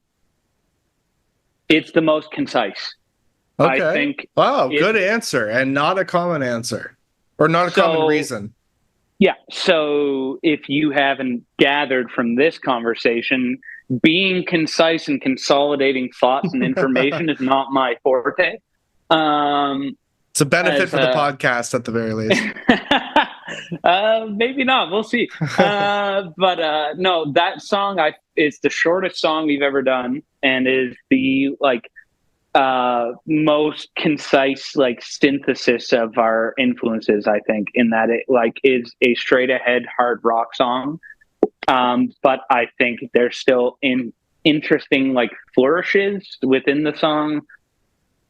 most concise. Okay. I think. Wow, good answer, and not a common answer, or not a common reason. Yeah. So if you haven't gathered from this conversation, being concise and consolidating thoughts and information is not my forte. It's a benefit for the podcast at the very least. Maybe not. We'll see. But no, that song is the shortest song we've ever done, and is the most concise like synthesis of our influences. I think in that it like is a straight ahead hard rock song, but I think there's still interesting like flourishes within the song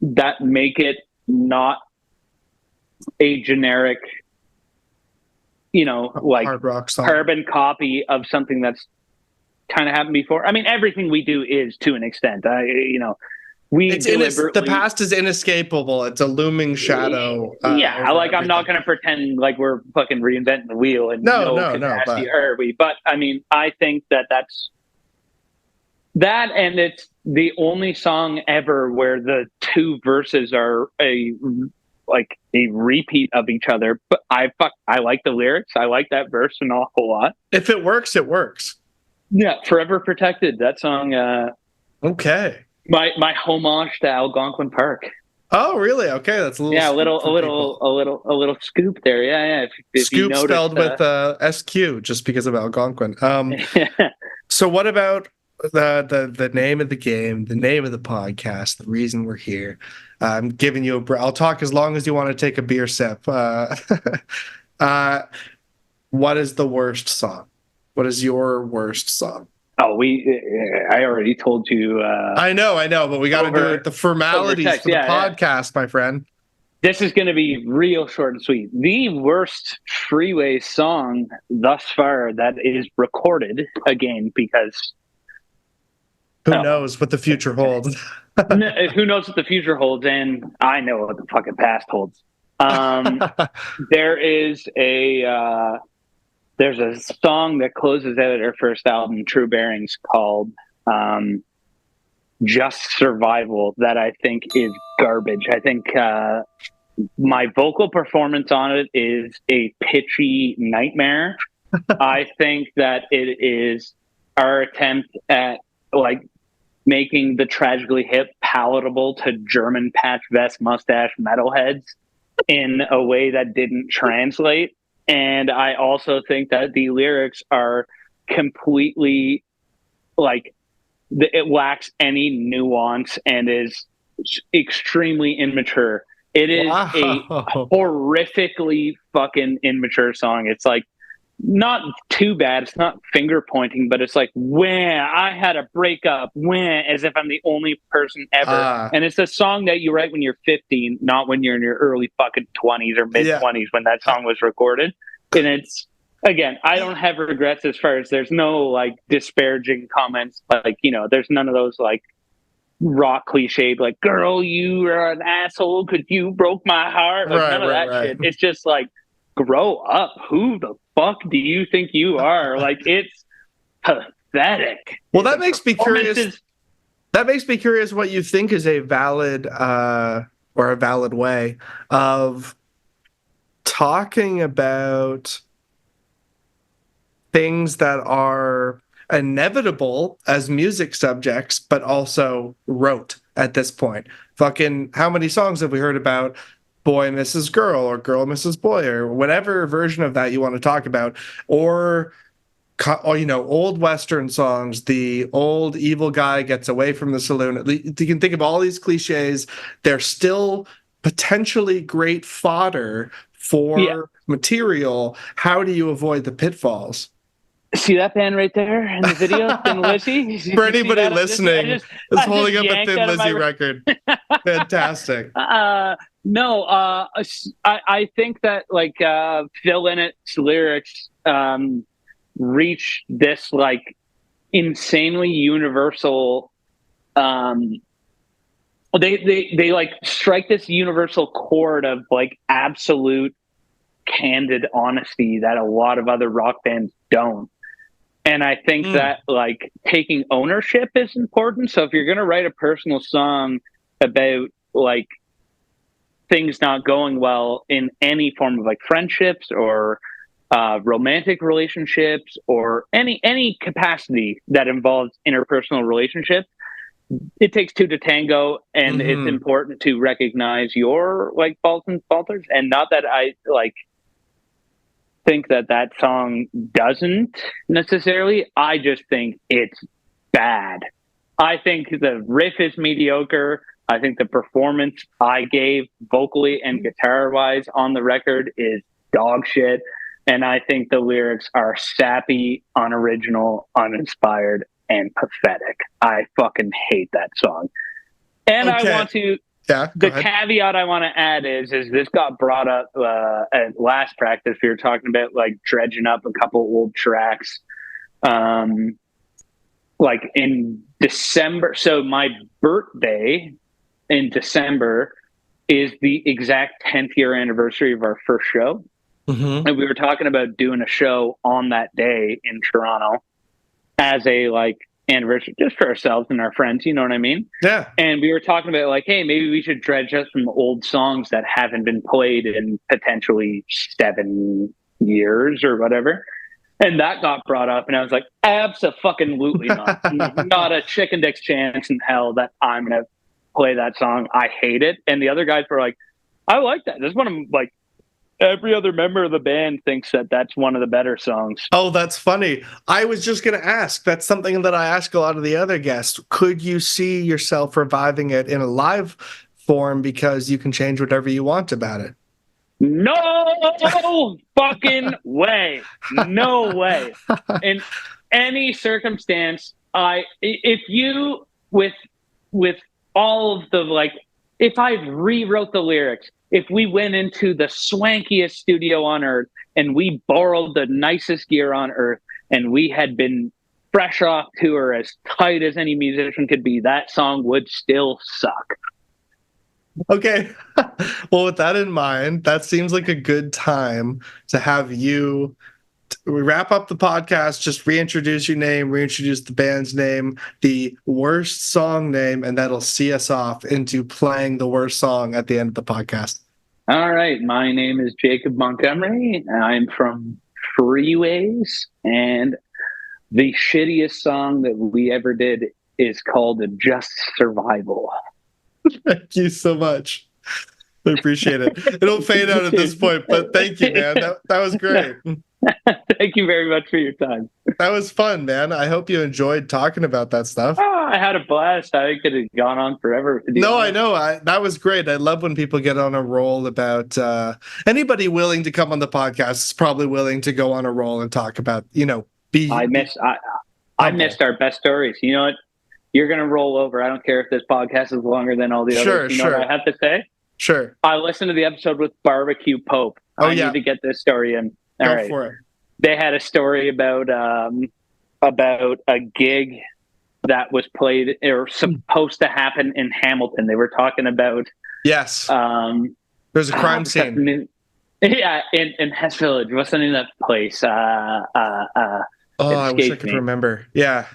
that make it not a generic, like hard rock song, carbon copy of something that's kind of happened before. I mean, everything we do is to an extent. The past is inescapable. It's a looming shadow. I'm not going to pretend like we're fucking reinventing the wheel and no, are we? But I mean, I think that's that, and it's the only song ever where the two verses are a repeat of each other. But I like the lyrics. I like that verse an awful lot. If it works, it works. Yeah, Forever Protected. That song. Okay. My homage to Algonquin Park. Oh, really? Okay, that's a little. A little scoop there. Yeah. If scoop you noticed, spelled with SQ just because of Algonquin. So what about the name of the game, the name of the podcast, the reason we're here? I'm giving you I'll talk as long as you want to take a beer sip. What is the worst song? What is your worst song? Oh, I already told you. I know, but we got to do the formalities text, for the yeah. podcast, my friend. This is going to be real short and sweet. The worst Freeway song thus far that is recorded, again, because who knows what the future holds. Who knows what the future holds, and I know what the fucking past holds. There's a song that closes out her first album, True Bearings, called Just Survival, that I think is garbage. I think my vocal performance on it is a pitchy nightmare. I think that it is our attempt at like making the Tragically Hip palatable to German patch vest mustache metalheads in a way that didn't translate. And I also think that the lyrics are completely like it lacks any nuance and is extremely immature. It is a horrifically fucking immature song. It's like not too bad. It's not finger pointing, but it's like, when I had a breakup, as if I'm the only person ever. And it's a song that you write when you're 15, not when you're in your early fucking 20s or mid 20s when that song was recorded. And it's, again, I don't have regrets as far as there's no like disparaging comments. Like, you know, there's none of those like rock cliched, like, girl, you are an asshole because you broke my heart. Like, none of that shit. It's just like, grow up. Who the fuck do you think you are? Like, it's pathetic. Well, that makes me curious. That makes me curious what you think is a valid or a valid way of talking about things that are inevitable as music subjects, but also rote at this point. Fucking, how many songs have we heard about boy misses girl or girl misses boy or whatever version of that you want to talk about, or you know, old Western songs, the old evil guy gets away from the saloon. You can think of all these cliches. They're still potentially great fodder for material. How do you avoid the pitfalls? See that band right there in the video, Thin Lizzy? For anybody listening, is holding up a Thin Lizzy record. Fantastic. No, I think that like Phil Lynnett's lyrics reach this like insanely universal. They like strike this universal chord of like absolute candid honesty that a lot of other rock bands don't. And I think that like taking ownership is important. So if you're going to write a personal song about like things not going well in any form of like friendships or romantic relationships or any capacity that involves interpersonal relationships, it takes two to tango, and it's important to recognize your like faults and falters. And not that I like think that song doesn't necessarily. I just think it's bad. I think the riff is mediocre. I think the performance I gave vocally and guitar wise on the record is dog shit. And I think the lyrics are sappy, unoriginal, uninspired, and pathetic. I fucking hate that song. And I want to, the caveat I want to add is this got brought up at last practice. We were talking about like dredging up a couple old tracks. Like in December. So my birthday in December is the exact 10th year anniversary of our first show. And we were talking about doing a show on that day in Toronto as a like anniversary just for ourselves and our friends, you know what I mean? Yeah. And we were talking about like, hey, maybe we should dredge up some old songs that haven't been played in potentially 7 years or whatever. And that got brought up, and I was like, abso-fucking-lutely not. Not a chicken dick's chance in hell that I'm going to play that song. I hate it. And the other guys were like, I like that. This one of them, like, every other member of the band thinks that that's one of the better songs. Oh, that's funny. I was just going to ask. That's something that I ask a lot of the other guests. Could you see yourself reviving it in a live form because you can change whatever you want about it? No fucking way. No way. And any circumstance, if you with all of the like, if I rewrote the lyrics, if we went into the swankiest studio on earth and we borrowed the nicest gear on earth and we had been fresh off tour as tight as any musician could be, that song would still suck. Okay. Well, with that in mind, that seems like a good time to have you we wrap up the podcast, just reintroduce your name, reintroduce the band's name, the worst song name, and that'll see us off into playing the worst song at the end of the podcast. All right. My name is Jacob Montgomery, and I'm from Freeways, and the shittiest song that we ever did is called Just Survival. Thank you so much. I appreciate it. It'll fade out at this point, but thank you, man. That was great. Thank you very much for your time. That was fun, man. I hope you enjoyed talking about that stuff. Oh, I had a blast. I could have gone on forever. No, I know. That was great. I love when people get on a roll about anybody willing to come on the podcast is probably willing to go on a roll and talk about, I missed our best stories. You know what? You're going to roll over. I don't care if this podcast is longer than all the others. You know what I have to say? Sure. I listened to the episode with Barbecue Pope. I need to get this story in. All right. For it. They had a story about a gig that was played or supposed to happen in Hamilton. They were talking about there's a crime scene. In Hess Village. What's the name of that place? I wish I could remember. Yeah.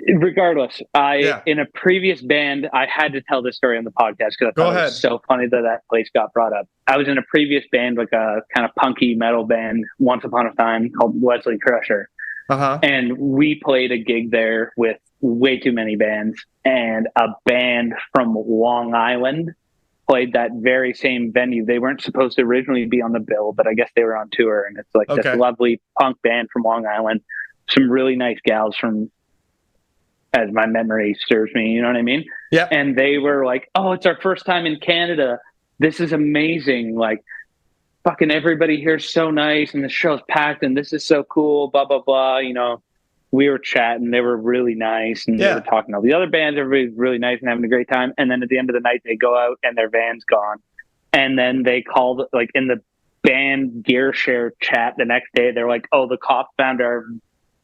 Regardless, in a previous band, I had to tell this story on the podcast because I thought it was so funny that place got brought up. I was in a previous band, like a kind of punky metal band, once upon a time, called Wesley Crusher. And we played a gig there with way too many bands, and a band from Long Island played that very same venue. They weren't supposed to originally be on the bill, but I guess they were on tour, and it's like this lovely punk band from Long Island, some really nice gals from, as my memory serves me, you know what I mean? Yeah. And they were like, "Oh, it's our first time in Canada. This is amazing. Like, fucking everybody here's so nice, and the show's packed, and this is so cool, blah, blah, blah." We were chatting. They were really nice, and they were talking to all the other bands. Everybody's really nice and having a great time. And then at the end of the night, they go out, and their van's gone. And then they called, like, in the band gear share chat the next day, they're like, "Oh, the cops found our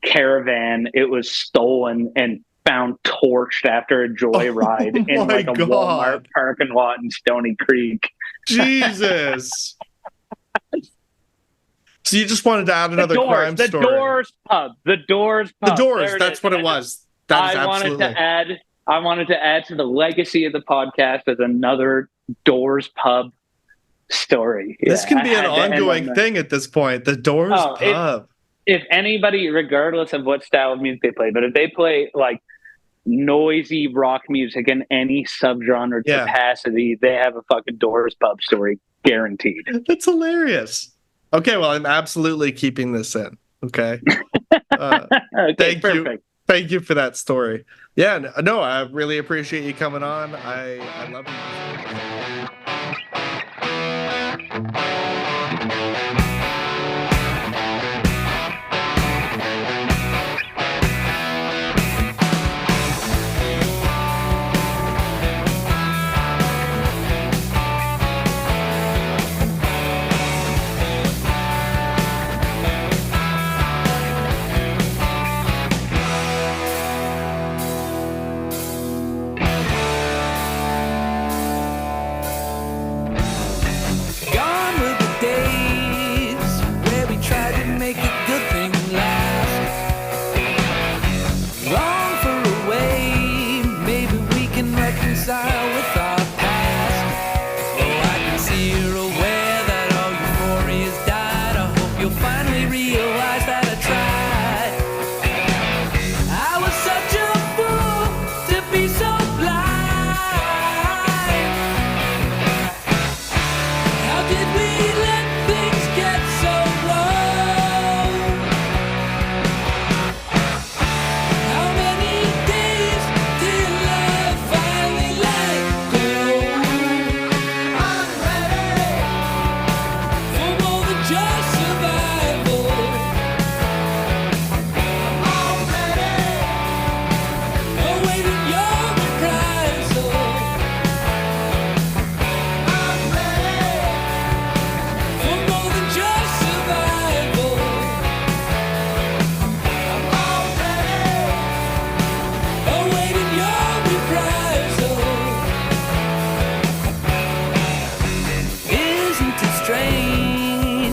caravan. It was stolen and found torched after a joyride in like a Walmart parking lot in Stony Creek." Jesus. So you just wanted to add another crime story. The Doors Pub. The Doors Pub. The Doors. That's what it was. I wanted to add to the legacy of the podcast as another Doors Pub story. This can be an ongoing thing at this point. The Doors Pub. If anybody, regardless of what style of music they play, but if they play like noisy rock music in any subgenre capacity, they have a fucking Doors Pub story guaranteed. That's hilarious. Okay, well, I'm absolutely keeping this in. Okay. Thank you. Thank you for that story. Yeah, no, I really appreciate you coming on. I love you.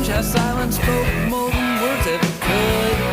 how silence spoke more than words ever could.